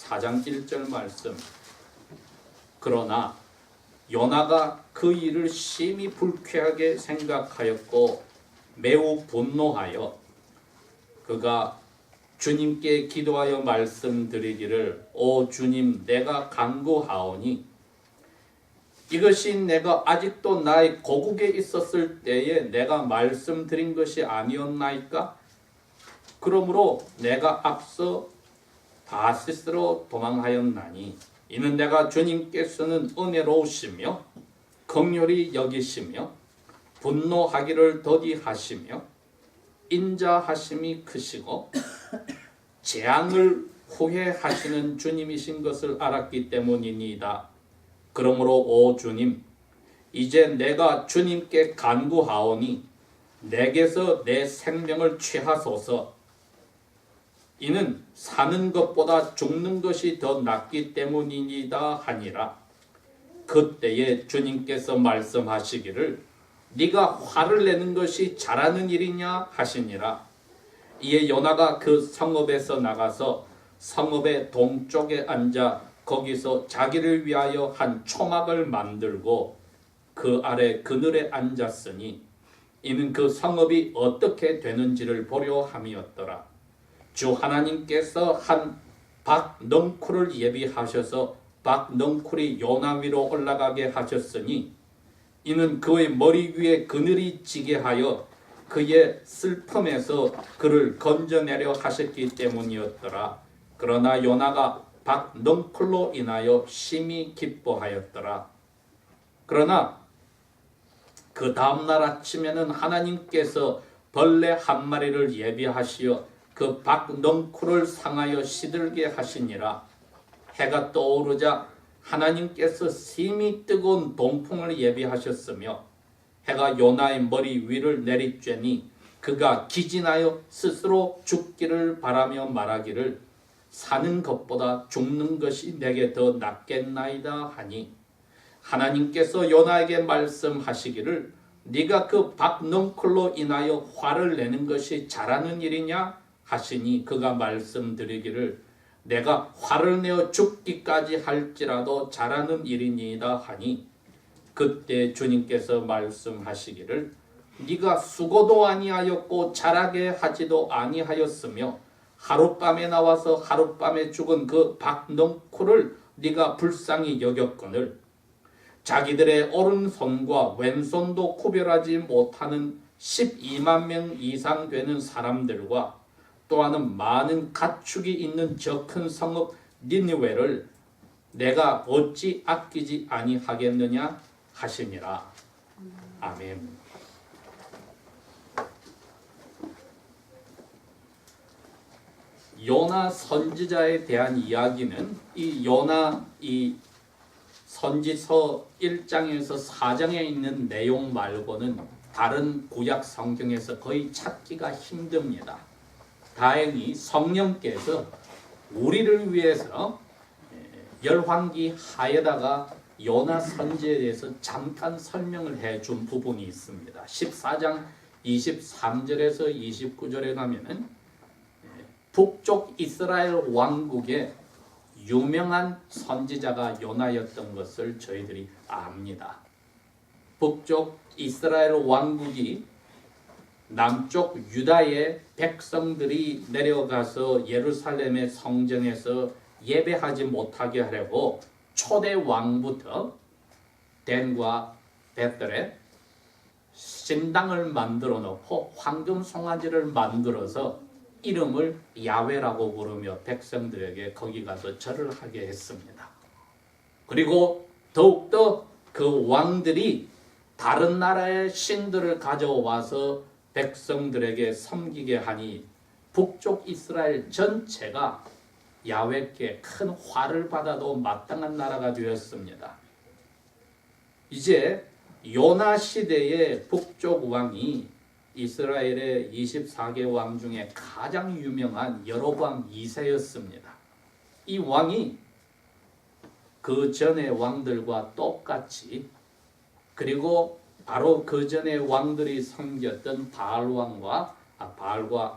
4장 1절 말씀. 그러나 요나가 그 일을 심히 불쾌하게 생각하였고 매우 분노하여 그가 주님께 기도하여 말씀드리기를 오 주님 내가 간구하오니 이것이 내가 아직도 나의 고국에 있었을 때에 내가 말씀드린 것이 아니었나이까? 그러므로 내가 앞서 다시스로 도망하였나니 이는 내가 주님께서는 은혜로우시며 긍휼히 여기시며 분노하기를 더디하시며 인자하심이 크시고 재앙을 후회하시는 주님이신 것을 알았기 때문이니이다. 그러므로 오 주님 이제 내가 주님께 간구하오니 내게서 내 생명을 취하소서. 이는 사는 것보다 죽는 것이 더 낫기 때문이니이다 하니라. 그때에 주님께서 말씀하시기를 네가 화를 내는 것이 잘하는 일이냐 하시니라. 이에 요나가 그 성읍에서 나가서 성읍의 동쪽에 앉아 거기서 자기를 위하여 한 초막을 만들고 그 아래 그늘에 앉았으니 이는 그 성읍이 어떻게 되는지를 보려 함이었더라. 주 하나님께서 한 박넝쿨을 예비하셔서 박넝쿨이 요나 위로 올라가게 하셨으니 이는 그의 머리 위에 그늘이 지게 하여 그의 슬픔에서 그를 건져내려 하셨기 때문이었더라. 그러나 요나가 박넝쿨로 인하여 심히 기뻐하였더라. 그러나 그 다음날 아침에는 하나님께서 벌레 한 마리를 예비하시어 그 박넝쿨을 상하여 시들게 하시니라. 해가 떠오르자 하나님께서 심히 뜨거운 동풍을 예비하셨으며 해가 요나의 머리 위를 내리쬐니 그가 기진하여 스스로 죽기를 바라며 말하기를 사는 것보다 죽는 것이 내게 더 낫겠나이다 하니 하나님께서 요나에게 말씀하시기를 네가 그 박넝쿨로 인하여 화를 내는 것이 잘하는 일이냐 하시니 그가 말씀드리기를 내가 화를 내어 죽기까지 할지라도 잘하는 일이니이다 하니 그때 주님께서 말씀하시기를 네가 수고도 아니하였고 잘하게 하지도 아니하였으며 하룻밤에 나와서 하룻밤에 죽은 그 박넝쿨을 네가 불쌍히 여겼거늘 자기들의 오른손과 왼손도 구별하지 못하는 12만 명 이상 되는 사람들과 또한 많은 가축이 있는 저 큰 성읍 니느웨를 내가 어찌 아끼지 아니하겠느냐 하시니라. 아멘. 요나 선지자에 대한 이야기는 이 요나 이 선지서 1장에서 4장에 있는 내용 말고는 다른 구약 성경에서 거의 찾기가 힘듭니다. 다행히 성령께서 우리를 위해서 열왕기 하에다가 요나 선지에 대해서 잠깐 설명을 해준 부분이 있습니다. 14장 23절에서 29절에 가면은 북쪽 이스라엘 왕국의 유명한 선지자가 요나였던 것을 저희들이 압니다. 북쪽 이스라엘 왕국이 남쪽 유다의 백성들이 내려가서 예루살렘의 성전에서 예배하지 못하게 하려고 초대 왕부터 댄과 벳들에 신당을 만들어 놓고 황금 송아지를 만들어서 이름을 야훼라고 부르며 백성들에게 거기 가서 절을 하게 했습니다. 그리고 더욱더 그 왕들이 다른 나라의 신들을 가져와서 백성들에게 섬기게 하니 북쪽 이스라엘 전체가 야훼께 큰 화를 받아도 마땅한 나라가 되었습니다. 이제 요나 시대의 북쪽 왕이 이스라엘의 24개 왕 중에 가장 유명한 여로보암 2세였습니다. 이 왕이 그 전의 왕들과 똑같이 그리고 바로 그 전에 왕들이 섬겼던 바알과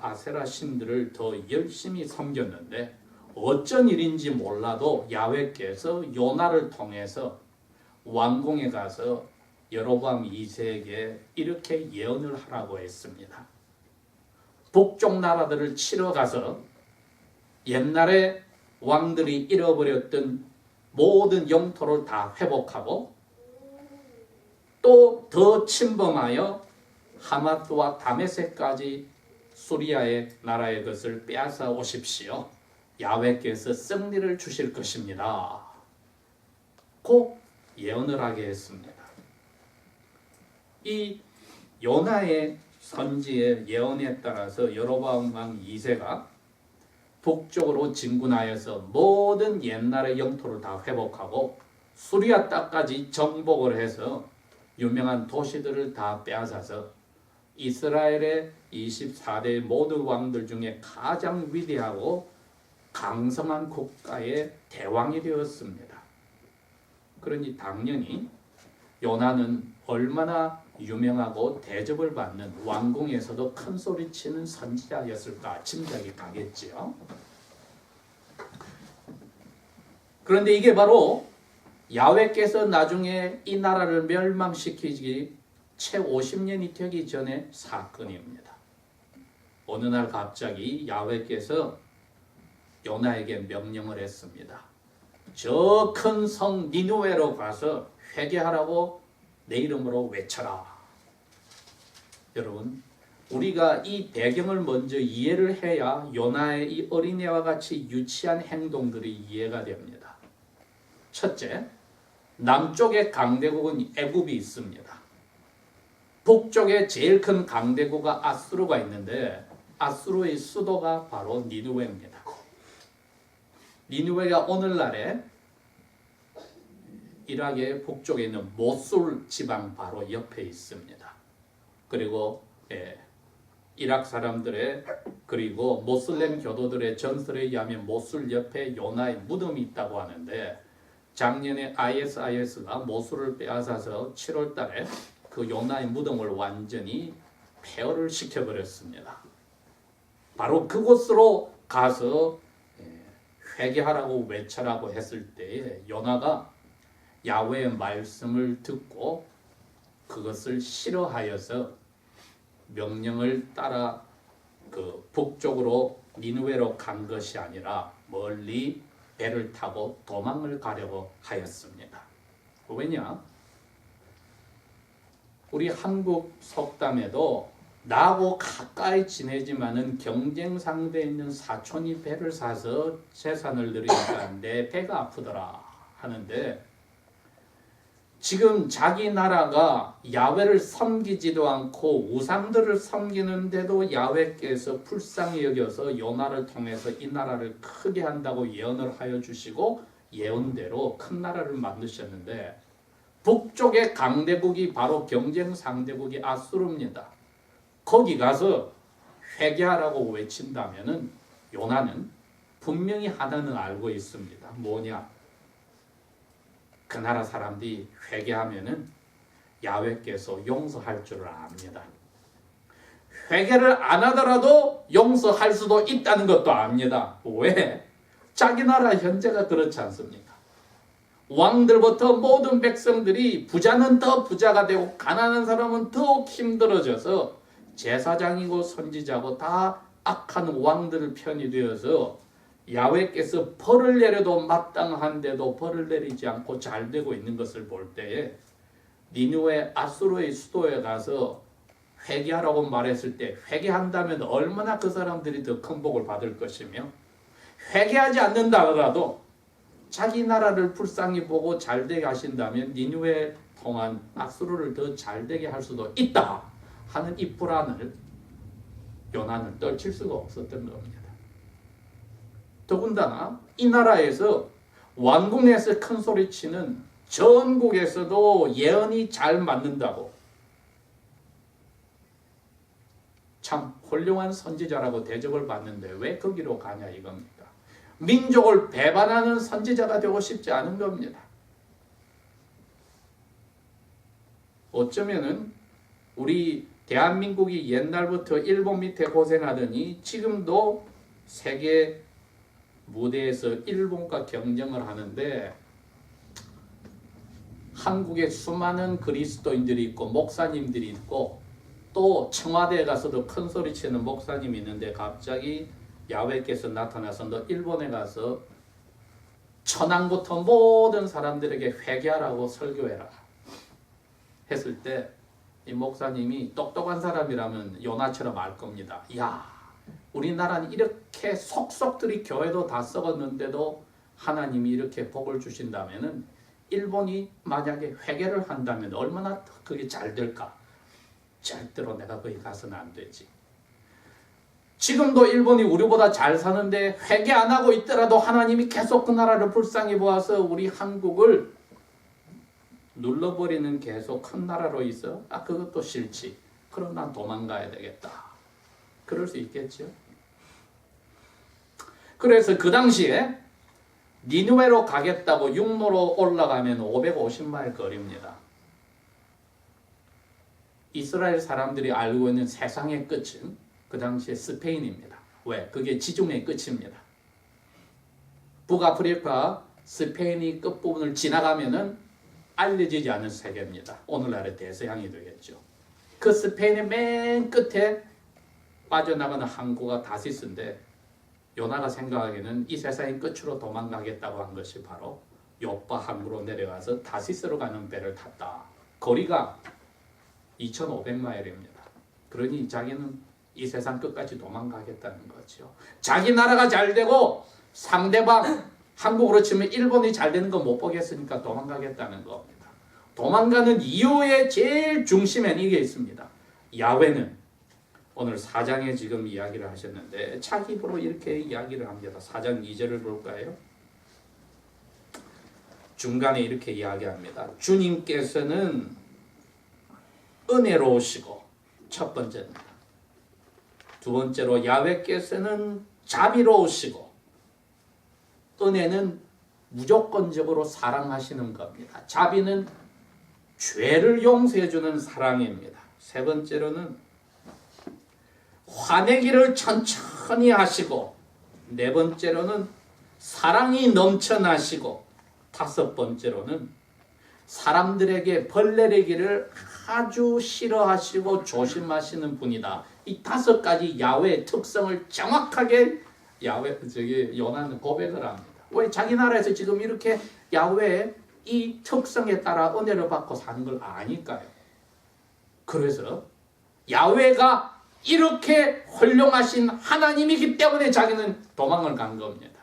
아세라 신들을 더 열심히 섬겼는데 어쩐 일인지 몰라도 야훼께서 요나를 통해서 왕궁에 가서 여로보암 2세에게 이렇게 예언을 하라고 했습니다. 북쪽 나라들을 치러 가서 옛날에 왕들이 잃어버렸던 모든 영토를 다 회복하고 또 더 침범하여 하마트와 다메섹까지 수리아의 나라의 것을 빼앗아 오십시오. 야훼께서 승리를 주실 것입니다. 꼭 예언을 하게 했습니다. 이 요나의 선지의 예언에 따라서 여로보암 왕 2세가 북쪽으로 진군하여서 모든 옛날의 영토를 다 회복하고 수리아 땅까지 정복을 해서 유명한 도시들을 다 빼앗아서 이스라엘의 24대 모든 왕들 중에 가장 위대하고 강성한 국가의 대왕이 되었습니다. 그러니 당연히 요나는 얼마나 유명하고 대접을 받는 왕궁에서도 큰 소리치는 선지자였을까 짐작이 가겠지요. 그런데 이게 바로 야훼께서 나중에 이 나라를 멸망시키기 채 50년이 되기 전의 사건입니다. 어느 날 갑자기 야훼께서 요나에게 명령을 했습니다. 저 큰 성 니느웨로 가서 회개하라고 내 이름으로 외쳐라. 여러분, 우리가 이 배경을 먼저 이해를 해야 요나의 이 어린애와 같이 유치한 행동들이 이해가 됩니다. 첫째, 남쪽에 강대국은 애굽이 있습니다. 북쪽에 제일 큰 강대국가 아수르가 있는데 아수르의 수도가 바로 니느웨입니다. 니느웨가 오늘날에 이락의 북쪽에 있는 모술 지방 바로 옆에 있습니다. 그리고 이락 사람들의 그리고 모슬렘 교도들의 전설에 의하면 모술 옆에 요나의 무덤이 있다고 하는데 작년에 ISIS가 모술을 빼앗아서 7월 달에 그 요나의 무덤을 완전히 폐허를 시켜버렸습니다. 바로 그곳으로 가서 회개하라고 외쳐라고 했을 때에 요나가 야훼의 말씀을 듣고 그것을 싫어하여서 명령을 따라 그 북쪽으로 니느웨로 간 것이 아니라 멀리 배를 타고 도망을 가려고 하였습니다. 왜냐? 우리 한국 속담에도 나하고 가까이 지내지만은 경쟁 상대에 있는 사촌이 배를 사서 재산을 늘리니까 내 배가 아프더라 하는데 지금 자기 나라가 야훼를 섬기지도 않고 우상들을 섬기는데도 야훼께서 불쌍히 여겨서 요나를 통해서 이 나라를 크게 한다고 예언을 하여 주시고 예언대로 큰 나라를 만드셨는데 북쪽의 강대국이 바로 경쟁 상대국이 아수르입니다. 거기 가서 회개하라고 외친다면은 요나는 분명히 하나는 알고 있습니다. 뭐냐? 그 나라 사람들이 회개하면은 야훼께서 용서할 줄을 압니다. 회개를 안 하더라도 용서할 수도 있다는 것도 압니다. 왜? 자기 나라 현재가 그렇지 않습니까? 왕들부터 모든 백성들이 부자는 더 부자가 되고 가난한 사람은 더욱 힘들어져서 제사장이고 선지자고 다 악한 왕들 편이 되어서 야훼께서 벌을 내려도 마땅한데도 벌을 내리지 않고 잘 되고 있는 것을 볼 때에 니느웨 아수르의 수도에 가서 회개하라고 말했을 때 회개한다면 얼마나 그 사람들이 더 큰 복을 받을 것이며 회개하지 않는다 하더라도 자기 나라를 불쌍히 보고 잘되게 하신다면 니느웨 통한 아수르를 더 잘되게 할 수도 있다 하는 이 불안을 요나는 떨칠 수가 없었던 겁니다. 더군다나 이 나라에서 왕궁에서 큰 소리치는 전국에서도 예언이 잘 맞는다고 참 훌륭한 선지자라고 대접을 받는데 왜 거기로 가냐 이겁니다. 민족을 배반하는 선지자가 되고 싶지 않은 겁니다. 어쩌면은 우리 대한민국이 옛날부터 일본 밑에 고생하더니 지금도 세계 무대에서 일본과 경쟁을 하는데 한국에 수많은 그리스도인들이 있고 목사님들이 있고 또 청와대에 가서도 큰 소리 치는 목사님이 있는데 갑자기 야훼께서 나타나서 너 일본에 가서 천황부터 모든 사람들에게 회개하라고 설교해라 했을 때 이 목사님이 똑똑한 사람이라면 요나처럼 알 겁니다. 야, 우리나라는 이렇게 속속들이 교회도 다 썩었는데도 하나님이 이렇게 복을 주신다면은 일본이 만약에 회개를 한다면 얼마나 그게 잘 될까? 절대로 내가 거기 가서는 안 되지. 지금도 일본이 우리보다 잘 사는데 회개 안 하고 있더라도 하나님이 계속 그 나라를 불쌍히 보아서 우리 한국을 눌러버리는 계속 큰 나라로 있어. 그것도 싫지. 그럼 난 도망가야 되겠다. 그럴 수 있겠죠. 그래서 그 당시에 니누웨로 가겠다고 육로로 올라가면 550마일 거리입니다. 이스라엘 사람들이 알고 있는 세상의 끝은 그 당시에 스페인입니다. 왜? 그게 지중해 끝입니다. 북아프리카 스페인이 끝부분을 지나가면은 알려지지 않은 세계입니다. 오늘날의 대서양이 되겠죠. 그 스페인의 맨 끝에 빠져나가는 항구가 다시스인데 요나가 생각하기에는 이 세상의 끝으로 도망가겠다고 한 것이 바로 요빠 항구로 내려가서 다시스로 가는 배를 탔다. 거리가 2,500마일입니다. 그러니 자기는 이 세상 끝까지 도망가겠다는 거죠. 자기 나라가 잘 되고 상대방 한국으로 치면 일본이 잘 되는 거 못 보겠으니까 도망가겠다는 겁니다. 도망가는 이유의 제일 중심에는 이게 있습니다. 야훼는 오늘 4장에 지금 이야기를 하셨는데 자기 입으로 이렇게 이야기를 합니다. 4장 2절을 볼까요? 중간에 이렇게 이야기합니다. 주님께서는 은혜로우시고 첫 번째입니다. 두 번째로 야훼께서는 자비로우시고 은혜는 무조건적으로 사랑하시는 겁니다. 자비는 죄를 용서해 주는 사랑입니다. 세 번째로는 화내기를 천천히 하시고 네 번째로는 사랑이 넘쳐나시고 다섯 번째로는 사람들에게 벌 내리기를 아주 싫어하시고 조심하시는 분이다. 이 다섯 가지 야훼의 특성을 정확하게 요나는 고백을 합니다. 왜 자기 나라에서 지금 이렇게 야훼의 이 특성에 따라 은혜를 받고 사는 걸 아니까요. 그래서 야훼가 이렇게 훌륭하신 하나님이기 때문에 자기는 도망을 간 겁니다.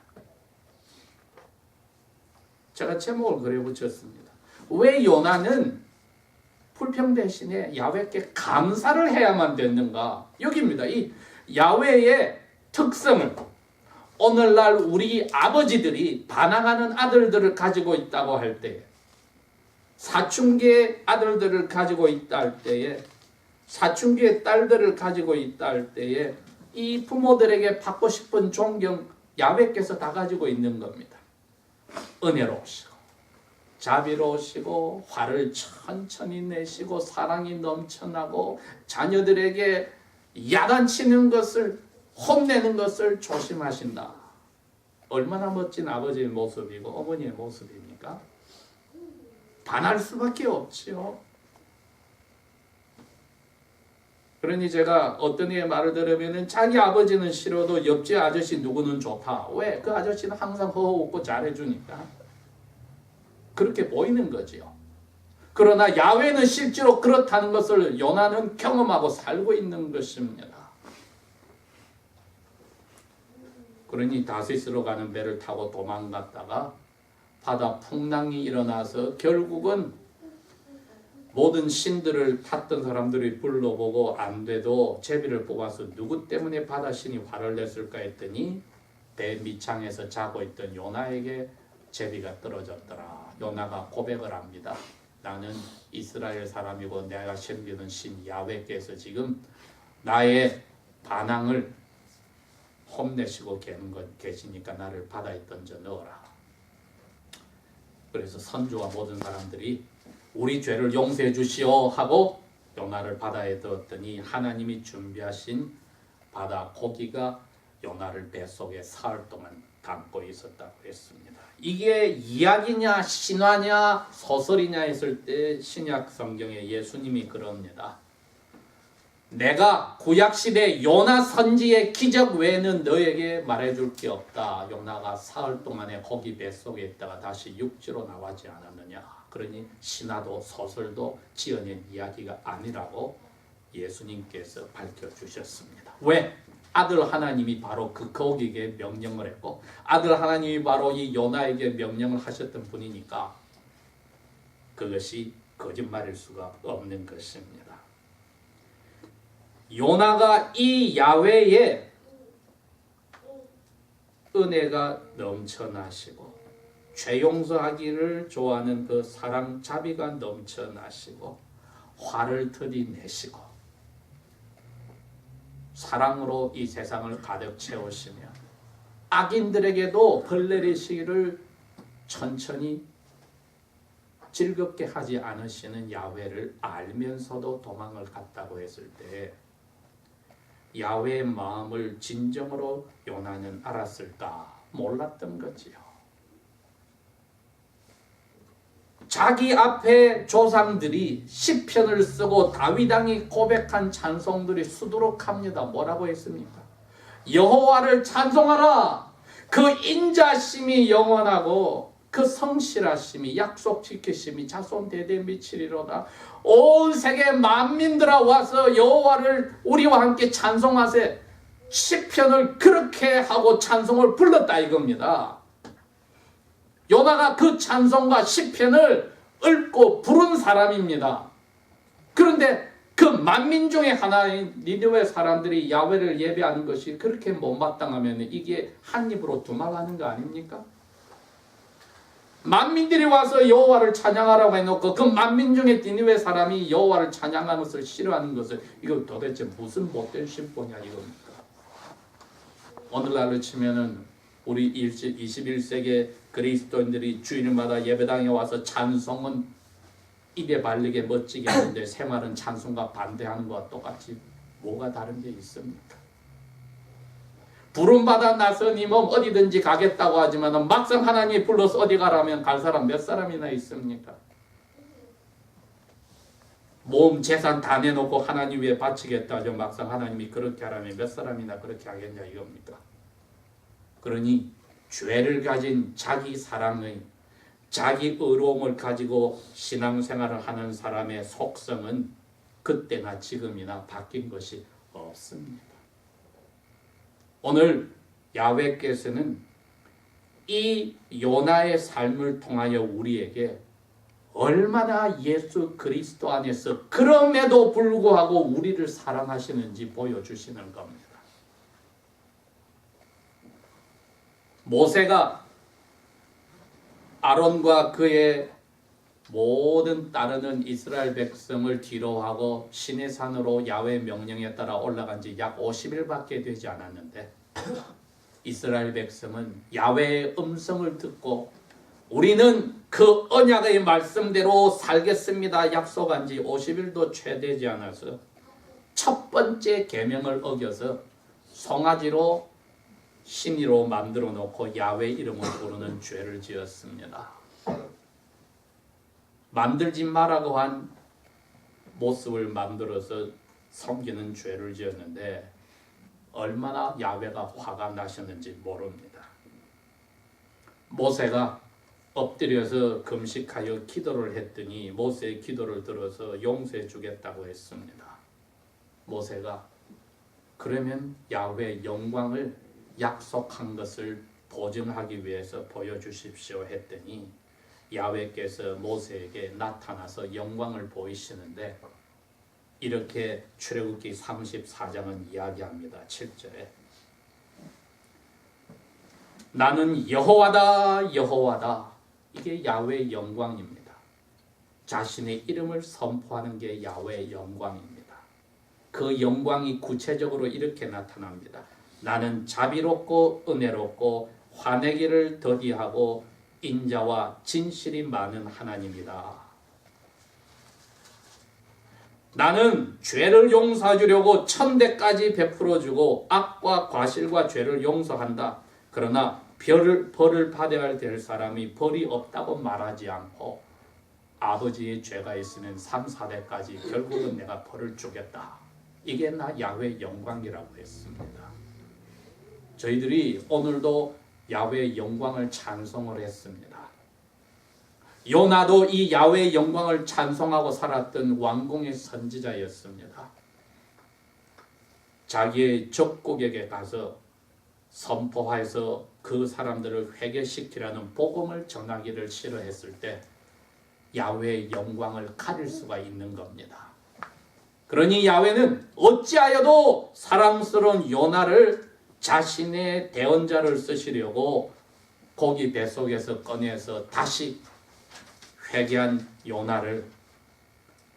제가 제목을 그래 붙였습니다. 왜 요나는 불평 대신에 야훼께 감사를 해야만 됐는가? 여기입니다. 이 야훼의 특성을 오늘날 우리 아버지들이 반항하는 아들들을 가지고 있다고 할 때, 사춘기의 아들들을 가지고 있다 할 때에, 사춘기의 딸들을 가지고 있다 할 때에 이 부모들에게 받고 싶은 존경 야훼께서 다 가지고 있는 겁니다. 은혜로우시고 자비로우시고 화를 천천히 내시고 사랑이 넘쳐나고 자녀들에게 야단치는 것을 혼내는 것을 조심하신다. 얼마나 멋진 아버지의 모습이고 어머니의 모습입니까? 반할 수밖에 없지요. 그러니 제가 어떤 이의 말을 들으면 자기 아버지는 싫어도 옆집 아저씨 누구는 좋다. 왜? 그 아저씨는 항상 허허웃고 잘해주니까. 그렇게 보이는 거지요. 그러나 야훼는 실제로 그렇다는 것을 요나는 경험하고 살고 있는 것입니다. 그러니 다시스로 가는 배를 타고 도망갔다가 바다 풍랑이 일어나서 결국은 모든 신들을 탔던 사람들이 불러보고 안 돼도 제비를 뽑아서 누구 때문에 바다 신이 화를 냈을까 했더니 배 밑창에서 자고 있던 요나에게 제비가 떨어졌더라. 요나가 고백을 합니다. 나는 이스라엘 사람이고 내가 섬기는 신 야훼께서 지금 나의 반항을 혼내시고 계시니까 나를 바다에 던져 넣어라. 그래서 선조와 모든 사람들이 우리 죄를 용서해 주시오 하고 요나를 바다에 넣었더니 하나님이 준비하신 바다 고기가 요나를 뱃속에 사흘 동안 담고 있었다고 했습니다. 이게 이야기냐 신화냐 소설이냐 했을 때 신약 성경에 예수님이 그럽니다. 내가 구약시대 요나 선지의 기적 외에는 너에게 말해줄 게 없다. 요나가 사흘 동안에 고기 뱃속에 있다가 다시 육지로 나가지 않았느냐. 그러니 신화도 소설도 지어낸 이야기가 아니라고 예수님께서 밝혀주셨습니다. 왜? 아들 하나님이 바로 그 고기에게 명령을 했고 아들 하나님이 바로 이 요나에게 명령을 하셨던 분이니까 그것이 거짓말일 수가 없는 것입니다. 요나가 이 야훼의 은혜가 넘쳐나시고 죄 용서하기를 좋아하는 그 사랑 자비가 넘쳐나시고 화를 들이내시고 사랑으로 이 세상을 가득 채우시며 악인들에게도 벌 내리시기를 천천히 즐겁게 하지 않으시는 야훼를 알면서도 도망을 갔다고 했을 때 야훼의 마음을 진정으로 요나는 알았을까? 몰랐던 거지요. 자기 앞에 조상들이 시편을 쓰고 다윗 왕이 고백한 찬송들이 수두룩합니다. 뭐라고 했습니까? 여호와를 찬송하라. 그 인자심이 영원하고 그 성실하심이 약속 지키심이 자손 대대 미치리로다. 온 세계 만민들아 와서 여호와를 우리와 함께 찬송하세. 시편을 그렇게 하고 찬송을 불렀다 이겁니다. 요나가 그 찬송과 시편을 읊고 부른 사람입니다. 그런데 그 만민 중에 하나인 니느웨 사람들이 야훼를 예배하는 것이 그렇게 못마땅하면 이게 한 입으로 두말하는 거 아닙니까? 만민들이 와서 여호와를 찬양하라고 해놓고 그 만민 중에 니느웨 사람이 여호와를 찬양하는 것을 싫어하는 것을 이거 도대체 무슨 못된 심보냐 이겁니까? 오늘날로 치면은 우리 21세기 그리스도인들이 주일마다 예배당에 와서 찬송은 입에 바르게 멋지게 하는데 생활은 찬송과 반대하는 것과 똑같이 뭐가 다른 게 있습니까? 부름받아 나서님은 어디든지 가겠다고 하지만 막상 하나님이 불러서 어디 가라면 갈 사람 몇 사람이나 있습니까? 몸 재산 다 내놓고 하나님 위에 바치겠다 하죠. 막상 하나님이 그렇게 하라면 몇 사람이나 그렇게 하겠냐 이겁니까? 그러니 죄를 가진 자기 사랑의 자기 의로움을 가지고 신앙생활을 하는 사람의 속성은 그때나 지금이나 바뀐 것이 없습니다. 오늘 야훼께서는 이 요나의 삶을 통하여 우리에게 얼마나 예수 그리스도 안에서 그럼에도 불구하고 우리를 사랑하시는지 보여주시는 겁니다. 모세가 아론과 그의 모든 따르는 이스라엘 백성을 뒤로하고 시내산으로 야훼 명령에 따라 올라간 지 약 50일밖에 되지 않았는데 이스라엘 백성은 야훼의 음성을 듣고 우리는 그 언약의 말씀대로 살겠습니다. 약속한 지 50일도 채 되지 않아서 첫 번째 계명을 어겨서 송아지로 신이로 만들어 놓고 야훼 이름을 부르는 죄를 지었습니다. 만들지 말라고 한 모습을 만들어서 섬기는 죄를 지었는데 얼마나 야훼가 화가 나셨는지 모릅니다. 모세가 엎드려서 금식하여 기도를 했더니 모세의 기도를 들어서 용서해 주겠다고 했습니다. 모세가 그러면 야훼의 영광을 약속한 것을 보증하기 위해서 보여주십시오 했더니 야훼께서 모세에게 나타나서 영광을 보이시는데 이렇게 출애굽기 34장은 이야기합니다. 7절에 나는 여호와다 여호와다. 이게 야훼의 영광입니다. 자신의 이름을 선포하는 게 야훼의 영광입니다. 그 영광이 구체적으로 이렇게 나타납니다. 나는 자비롭고 은혜롭고 화내기를 더디하고 인자와 진실이 많은 하나님이다. 나는 죄를 용서해 주려고 1000대까지 베풀어 주고 악과 과실과 죄를 용서한다. 그러나 벌을 받아야 될 사람이 벌이 없다고 말하지 않고 아버지의 죄가 있으면 3, 4대까지 결국은 내가 벌을 주겠다. 이게 나 야훼 영광이라고 했습니다. 저희들이 오늘도 야훼의 영광을 찬송을 했습니다. 요나도 이 야훼의 영광을 찬송하고 살았던 왕궁의 선지자였습니다. 자기의 적국에게 가서 선포해서 그 사람들을 회개시키라는 복음을 전하기를 싫어했을 때 야훼의 영광을 가릴 수가 있는 겁니다. 그러니 야훼는 어찌하여도 사랑스러운 요나를 자신의 대언자를 쓰시려고 고기 뱃속에서 꺼내서 다시 회개한 요나를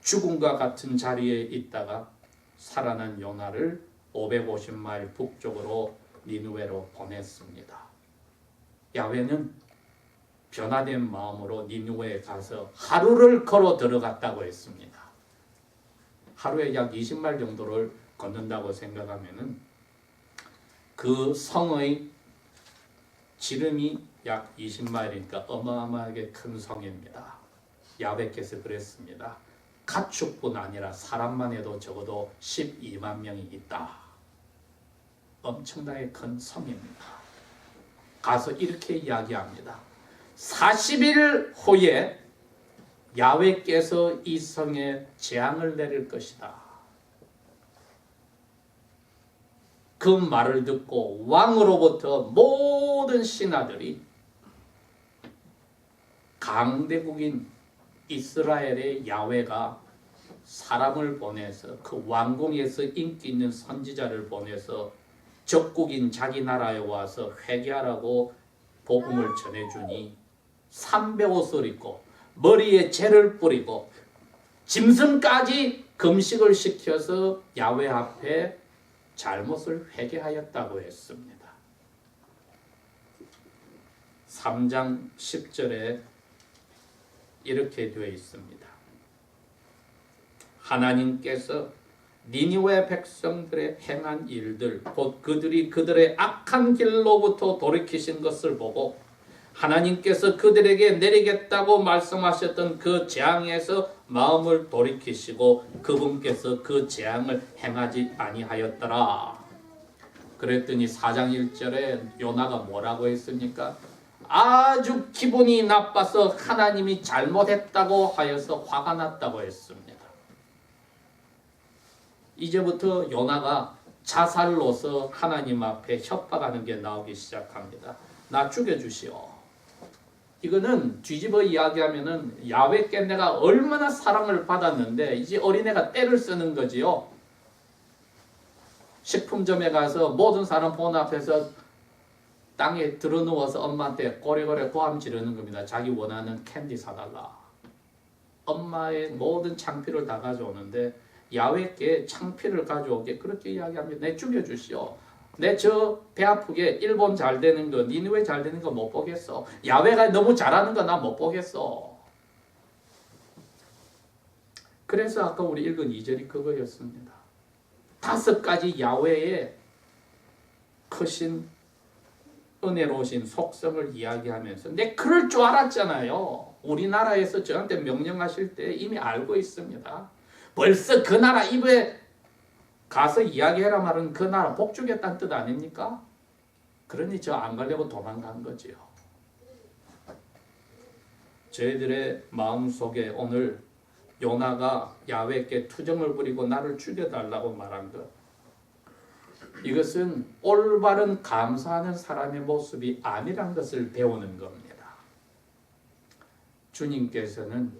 죽음과 같은 자리에 있다가 살아난 요나를 550마일 북쪽으로 니느웨로 보냈습니다. 야훼는 변화된 마음으로 니느웨에 가서 하루를 걸어 들어갔다고 했습니다. 하루에 약 20마일 정도를 걷는다고 생각하면은 그 성의 지름이 약 20마일이니까 어마어마하게 큰 성입니다. 야훼께서 그랬습니다. 가축뿐 아니라 사람만 해도 적어도 12만 명이 있다. 엄청나게 큰 성입니다. 가서 이렇게 이야기합니다. 40일 후에 야훼께서 이 성에 재앙을 내릴 것이다. 그 말을 듣고 왕으로부터 모든 신하들이 강대국인 이스라엘의 야훼가 사람을 보내서 그 왕궁에서 인기 있는 선지자를 보내서 적국인 자기 나라에 와서 회개하라고 복음을 전해주니 삼배옷을 입고 머리에 재를 뿌리고 짐승까지 금식을 시켜서 야훼 앞에 잘못을 회개하였다고 했습니다. 3장 10절에 이렇게 되어 있습니다. 하나님께서 니느웨 백성들의 행한 일들, 곧 그들이 그들의 악한 길로부터 돌이키신 것을 보고 하나님께서 그들에게 내리겠다고 말씀하셨던 그 재앙에서 마음을 돌이키시고 그분께서 그 재앙을 행하지 아니하였더라. 그랬더니 4장 1절에 요나가 뭐라고 했습니까? 아주 기분이 나빠서 하나님이 잘못했다고 하여서 화가 났다고 했습니다. 이제부터 요나가 자살로서 하나님 앞에 협박하는 게 나오기 시작합니다. 나 죽여주시오. 이거는 뒤집어 이야기하면은 야훼께 내가 얼마나 사랑을 받았는데 이제 어린애가 떼를 쓰는 거지요. 식품점에 가서 모든 사람 보는 앞에서 땅에 들어누워서 엄마한테 꼬리꼬리 고함 지르는 겁니다. 자기 원하는 캔디 사달라. 엄마의 모든 창피를 다 가져오는데 야훼께 창피를 가져오게 그렇게 이야기합니다. 내 죽여주시오. 내 저 배 아프게 일본 잘 되는 거, 니느웨 잘 되는 거 못 보겠어. 야훼가 너무 잘하는 거 나 못 보겠어. 그래서 아까 우리 읽은 2절이 그거였습니다. 5가지 야훼의 크신 은혜로우신 속성을 이야기하면서 내 그럴 줄 알았잖아요. 우리나라에서 저한테 명령하실 때 이미 알고 있습니다. 벌써 그 나라 입에 가서 이야기해라 말은 그 나라 복 주겠다는 뜻 아닙니까? 그러니 저 안 가려고 도망간 거지요. 저희들의 마음속에 오늘 요나가 야훼께 투정을 부리고 나를 죽여달라고 말한 것, 이것은 올바른 감사하는 사람의 모습이 아니란 것을 배우는 겁니다. 주님께서는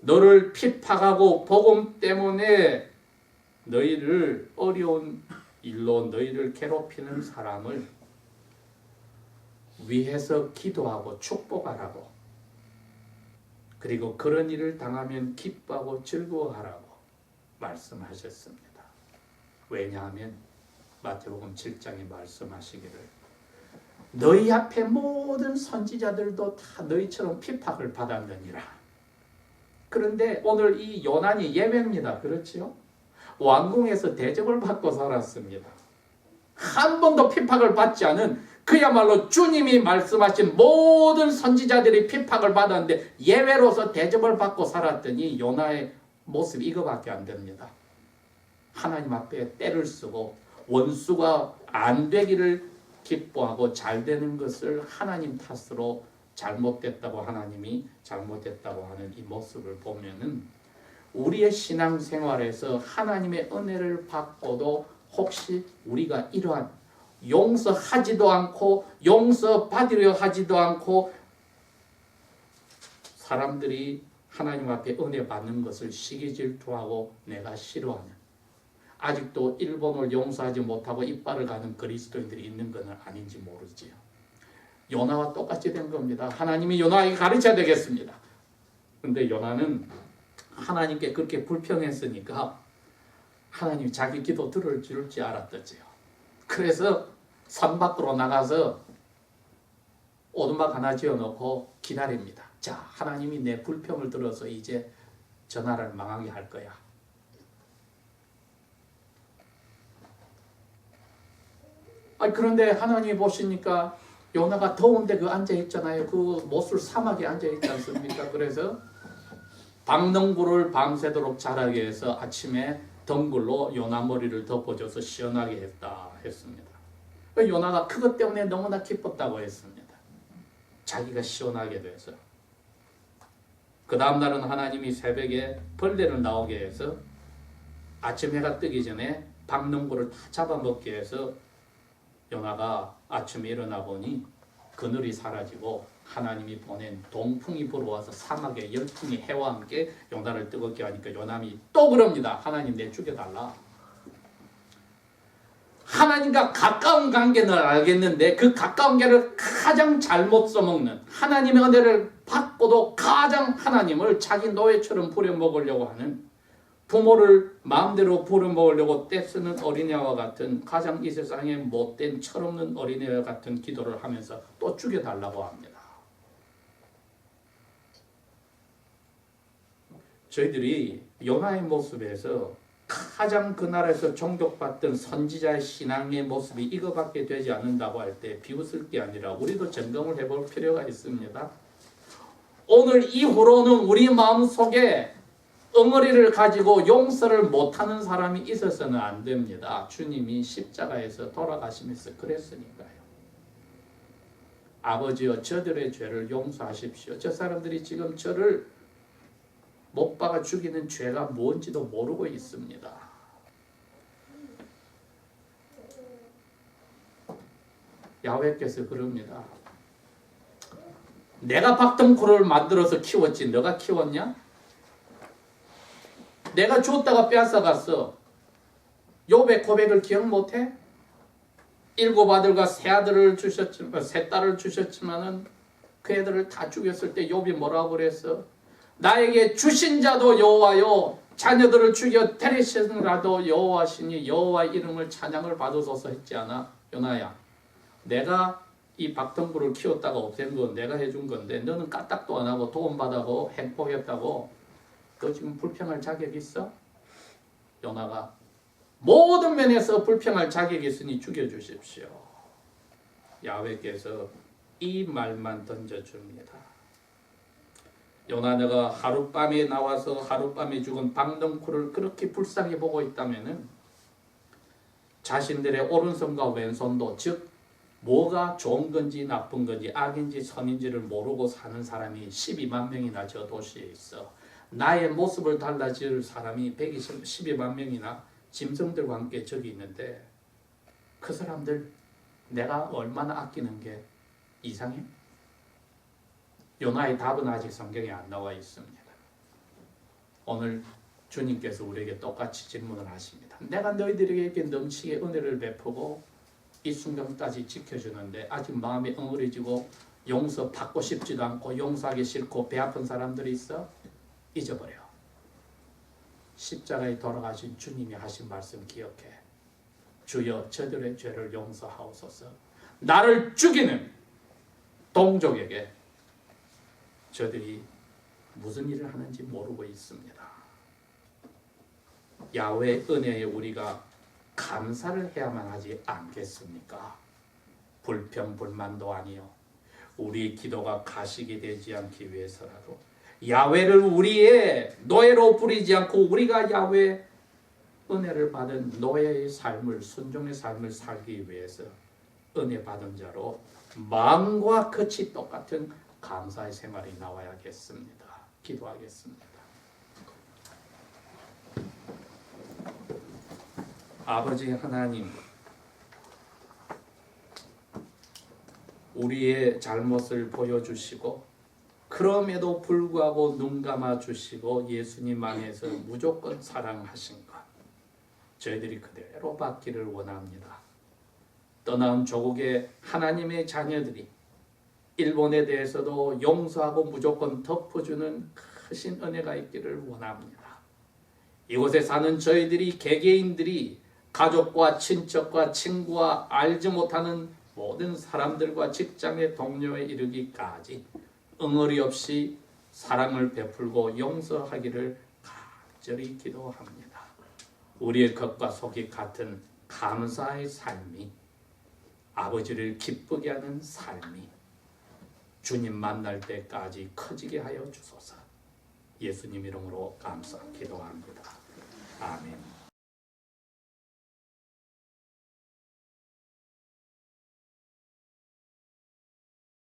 너를 핍박하고 복음 때문에 너희를 어려운 일로 너희를 괴롭히는 사람을 위해서 기도하고 축복하라고, 그리고 그런 일을 당하면 기뻐하고 즐거워하라고 말씀하셨습니다. 왜냐하면 마태복음 7장에 말씀하시기를 너희 앞에 모든 선지자들도 다 너희처럼 핍박을 받았느니라. 그런데 오늘 이 요난이 예외입니다. 그렇지요? 왕궁에서 대접을 받고 살았습니다. 한 번도 핍박을 받지 않은 그야말로 주님이 말씀하신 모든 선지자들이 핍박을 받았는데 예외로서 대접을 받고 살았더니 요나의 모습이 이거밖에 안 됩니다. 하나님 앞에 때를 쓰고 원수가 안 되기를 기뻐하고 잘 되는 것을 하나님 탓으로 잘못됐다고 하나님이 잘못됐다고 하는 이 모습을 보면은 우리의 신앙생활에서 하나님의 은혜를 받고도 혹시 우리가 이러한 용서하지도 않고 용서받으려 하지도 않고 사람들이 하나님 앞에 은혜 받는 것을 시기 질투하고 내가 싫어하는, 아직도 일본을 용서하지 못하고 이빨을 가는 그리스도인들이 있는 것은 아닌지 모르지요. 요나와 똑같이 된 겁니다. 하나님이 요나에게 가르쳐야 되겠습니다. 근데 요나는 하나님께 그렇게 불평했으니까 하나님이 자기 기도 들을 줄지 알았더지요. 그래서 산 밖으로 나가서 오두막 하나 지어놓고 기다립니다. 자, 하나님이 내 불평을 들어서 이제 저 나라를 망하게 할 거야. 그런데 하나님이 보시니까 요나가 더운데 앉아있잖아요. 그 못을 사막에 앉아있지 않습니까? 그래서 박농구를 밤새도록 자라게 해서 아침에 덩굴로 요나 머리를 덮어줘서 시원하게 했습니다. 요나가 그것 때문에 너무나 기뻤다고 했습니다. 자기가 시원하게 돼서. 그 다음날은 하나님이 새벽에 벌레를 나오게 해서 아침 해가 뜨기 전에 박농구를 다 잡아먹게 해서 요나가 아침에 일어나 보니 그늘이 사라지고 하나님이 보낸 동풍이 불어와서 사막에 열풍이 해와 함께 요나를 뜨겁게 하니까 요나이 또 그럽니다. 하나님 내 죽여달라. 하나님과 가까운 관계는 알겠는데 그 가까운 관계를 가장 잘못 써먹는, 하나님의 은혜를 받고도 가장 하나님을 자기 노예처럼 부려먹으려고 하는, 부모를 마음대로 부려먹으려고 떼쓰는 어린애와 같은 가장 이 세상에 못된 철없는 어린애와 같은 기도를 하면서 또 죽여달라고 합니다. 저희들이 요나의 모습에서 가장 그 나라에서 존경받던 선지자의 신앙의 모습이 이거밖에 되지 않는다고 할 때 비웃을 게 아니라 우리도 점검을 해볼 필요가 있습니다. 오늘 이후로는 우리 마음속에 응어리를 가지고 용서를 못하는 사람이 있어서는 안 됩니다. 주님이 십자가에서 돌아가시면서 그랬으니까요. 아버지여 저들의 죄를 용서하십시오. 저 사람들이 지금 저를 못 박아 죽이는 죄가 뭔지도 모르고 있습니다. 야훼께서 그럽니다. 내가 박덩굴을 만들어서 키웠지 너가 키웠냐? 내가 줬다가 빼앗아갔어. 욥의 고백을 기억 못해? 7 아들과 세 아들을 주셨지만, 세 딸을 주셨지만은 그 애들을 다 죽였을 때 욥이 뭐라고 그랬어? 나에게 주신 자도 여호와요, 자녀들을 죽여 때리시느라도 여호와시니 여호와 이름을 찬양을 받으소서 했지 않아? 요나야, 내가 이 박덩굴을 키웠다가 없앤 건 내가 해준 건데 너는 까딱도 안 하고 도움받아고 행복했다고 너 지금 불평할 자격이 있어? 요나가 모든 면에서 불평할 자격이 있으니 죽여주십시오. 야훼께서 이 말만 던져줍니다. 요나 너가 하룻밤에 나와서 하룻밤에 죽은 박덩굴을 그렇게 불쌍히 보고 있다면은 자신들의 오른손과 왼손도, 즉 뭐가 좋은 건지 나쁜 건지 악인지 선인지를 모르고 사는 사람이 12만 명이나 저 도시에 있어. 나의 모습을 달라질 사람이 112만 명이나 짐승들과 함께 저기 있는데 그 사람들 내가 얼마나 아끼는 게 이상해? 요나의 답은 아직 성경에 안 나와 있습니다. 오늘 주님께서 우리에게 똑같이 질문을 하십니다. 내가 너희들에게 넘치게 은혜를 베푸고 이 순간까지 지켜주는데 아직 마음이 엉그러지고 용서받고 싶지도 않고 용서하기 싫고 배 아픈 사람들이 있어? 잊어버려. 십자가에 돌아가신 주님이 하신 말씀 기억해. 주여 저들의 죄를 용서하옵소서. 나를 죽이는 동족에게 저들이 무슨 일을 하는지 모르고 있습니다. 야훼의 은혜에 우리가 감사를 해야만 하지 않겠습니까? 불평 불만도 아니요. 우리 기도가 가식이 되지 않기 위해서라도 야훼를 우리의 노예로 부리지 않고 우리가 야훼 은혜를 받은 노예의 삶을, 순종의 삶을 살기 위해서 은혜 받은 자로 마음과 끝이 똑같은 감사의 생활이 나와야겠습니다. 기도하겠습니다. 아버지 하나님, 우리의 잘못을 보여주시고 그럼에도 불구하고 눈 감아 주시고 예수님 안에서 무조건 사랑하신 것, 저희들이 그대로 받기를 원합니다. 떠나온 조국의 하나님의 자녀들이 일본에 대해서도 용서하고 무조건 덮어주는 크신 은혜가 있기를 원합니다. 이곳에 사는 저희들이 개개인들이 가족과 친척과 친구와 알지 못하는 모든 사람들과 직장의 동료에 이르기까지 응어리 없이 사랑을 베풀고 용서하기를 간절히 기도합니다. 우리의 겉과 속이 같은 감사의 삶이, 아버지를 기쁘게 하는 삶이 주님 만날 때까지 커지게 하여 주소서. 예수님 이름으로 감사 기도합니다. 아멘.